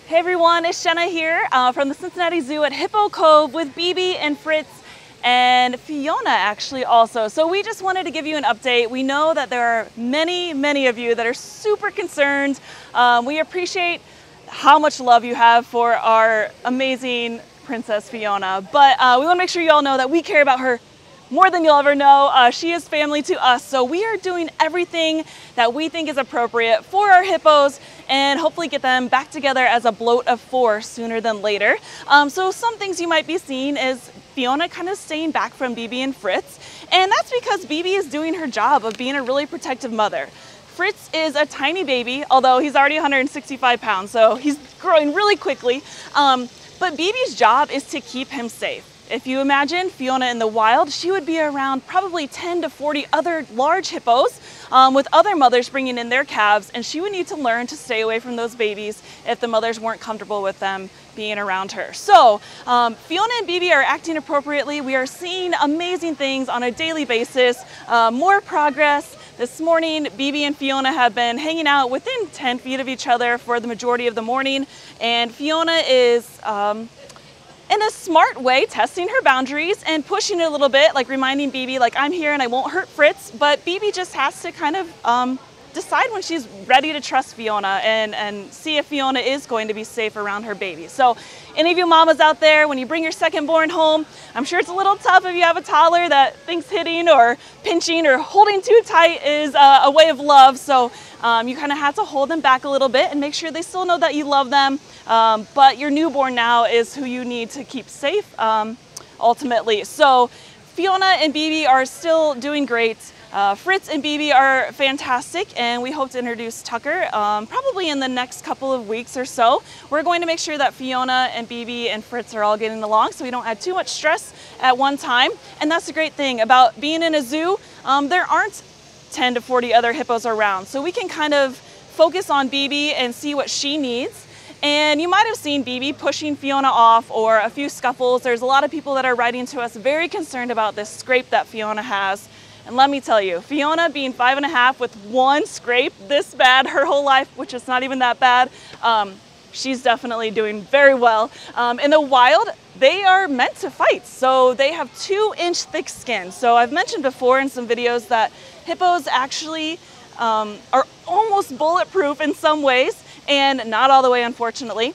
Hey everyone, it's Jenna here from the Cincinnati Zoo at Hippo Cove with Bibi and Fritz and Fiona actually also. So we just wanted to give you an update. We know that there are many of you that are super concerned. We appreciate how much love you have for our amazing Princess Fiona, but we want to make sure you all know that we care about her more than you'll ever know. She is family to us, so we are doing everything that we think is appropriate for our hippos and hopefully get them back together as a bloat of 4 sooner than later. So some things you might be seeing is Fiona kind of staying back from Bibi and Fritz, and that's because Bibi is doing her job of being a really protective mother. Fritz is a tiny baby, although he's already 165 pounds, so he's growing really quickly. But Bibi's job is to keep him safe. If you imagine Fiona in the wild, she would be around probably 10 to 40 other large hippos with other mothers bringing in their calves, and she would need to learn to stay away from those babies if the mothers weren't comfortable with them being around her. So Fiona and Bibi are acting appropriately. We are seeing amazing things on a daily basis, more progress. This morning, Bibi and Fiona have been hanging out within 10 feet of each other for the majority of the morning, and Fiona is in a smart way testing her boundaries and pushing it a little bit, like reminding Bibi, like, I'm here and I won't hurt Fritz, but Bibi just has to kind of decide when she's ready to trust Fiona and see if Fiona is going to be safe around her baby. So any of you mamas out there, when you bring your second born home, I'm sure it's a little tough if you have a toddler that thinks hitting or pinching or holding too tight is a way of love. So you kind of have to hold them back a little bit and make sure they still know that you love them. But your newborn now is who you need to keep safe ultimately. So Fiona and Bibi are still doing great. Fritz and Bibi are fantastic, and we hope to introduce Tucker probably in the next couple of weeks or so. We're going to make sure that Fiona and Bibi and Fritz are all getting along so we don't add too much stress at one time. And that's the great thing about being in a zoo. There aren't 10 to 40 other hippos around, so we can kind of focus on Bibi and see what she needs. And you might have seen Bibi pushing Fiona off or a few scuffles. There's a lot of people that are writing to us very concerned about this scrape that Fiona has. And let me tell you, Fiona being 5.5 with one scrape this bad her whole life, which is not even that bad, she's definitely doing very well. In the wild, they are meant to fight. So they have 2-inch thick skin. So I've mentioned before in some videos that hippos actually are almost bulletproof in some ways, and not all the way, unfortunately.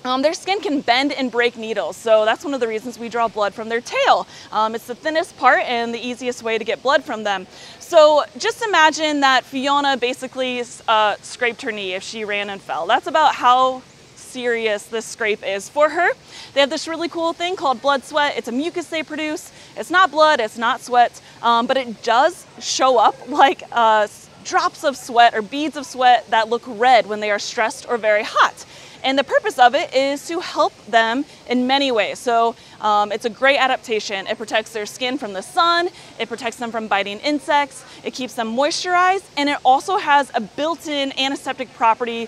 Their skin can bend and break needles, so that's one of the reasons we draw blood from their tail. It's the thinnest part and the easiest way to get blood from them. So just imagine that Fiona basically scraped her knee if she ran and fell. That's about how serious this scrape is for her. They have this really cool thing called blood sweat. It's a mucus they produce. It's not blood, it's not sweat, but it does show up like drops of sweat or beads of sweat that look red when they are stressed or very hot. And the purpose of it is to help them in many ways. So it's a great adaptation. It protects their skin from the sun, it protects them from biting insects, it keeps them moisturized, and it also has a built-in antiseptic property.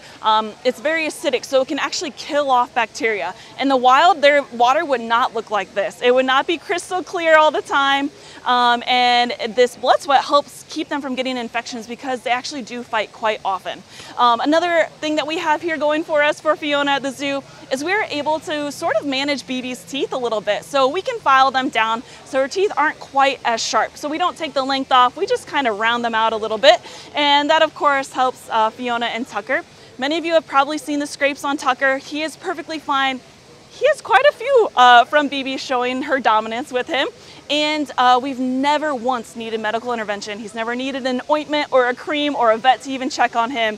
It's very acidic, so it can actually kill off bacteria. In the wild, their water would not look like this. It would not be crystal clear all the time. And this blood sweat helps keep them from getting infections because they actually do fight quite often. Another thing that we have here going for us for Fiona at the zoo is we're able to sort of manage Bibi's teeth a little bit. So we can file them down so her teeth aren't quite as sharp. So we don't take the length off, we just kind of round them out a little bit. And that of course helps Fiona and Tucker. Many of you have probably seen the scrapes on Tucker. He is perfectly fine. He has quite a few from Bibi showing her dominance with him. And we've never once needed medical intervention. He's never needed an ointment or a cream or a vet to even check on him.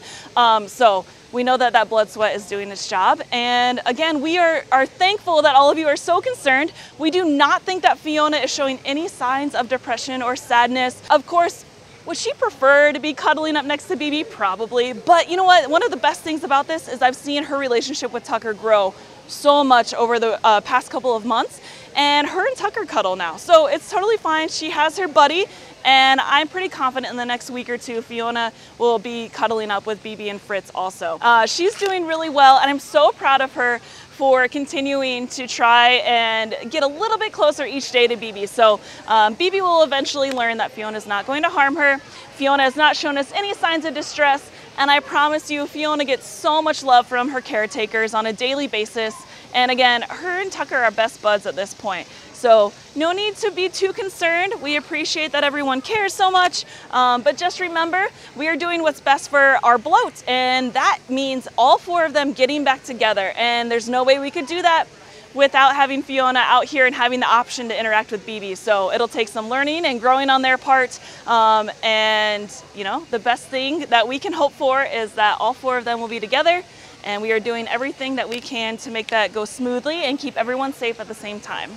So we know that that blood sweat is doing its job. And again, we are thankful that all of you are so concerned. We do not think that Fiona is showing any signs of depression or sadness. Of course, would she prefer to be cuddling up next to Bibi? Probably. But you know what? One of the best things about this is I've seen her relationship with Tucker grow so much over the past couple of months, and her and Tucker cuddle now. So it's totally fine. She has her buddy, and I'm pretty confident in the next week or two, Fiona will be cuddling up with Bibi and Fritz also. She's doing really well, and I'm so proud of her for continuing to try and get a little bit closer each day to Bibi. So Bibi will eventually learn that Fiona is not going to harm her. Fiona has not shown us any signs of distress, And I promise you, Fiona gets so much love from her caretakers on a daily basis. And again, her and Tucker are best buds at this point. So no need to be too concerned. We appreciate that everyone cares so much. But just remember, we are doing what's best for our bloat. And that means all 4 of them getting back together. And there's no way we could do that without having Fiona out here and having the option to interact with Bibi. So it'll take some learning and growing on their part. And you know, the best thing that we can hope for is that all 4 of them will be together. And we are doing everything that we can to make that go smoothly and keep everyone safe at the same time.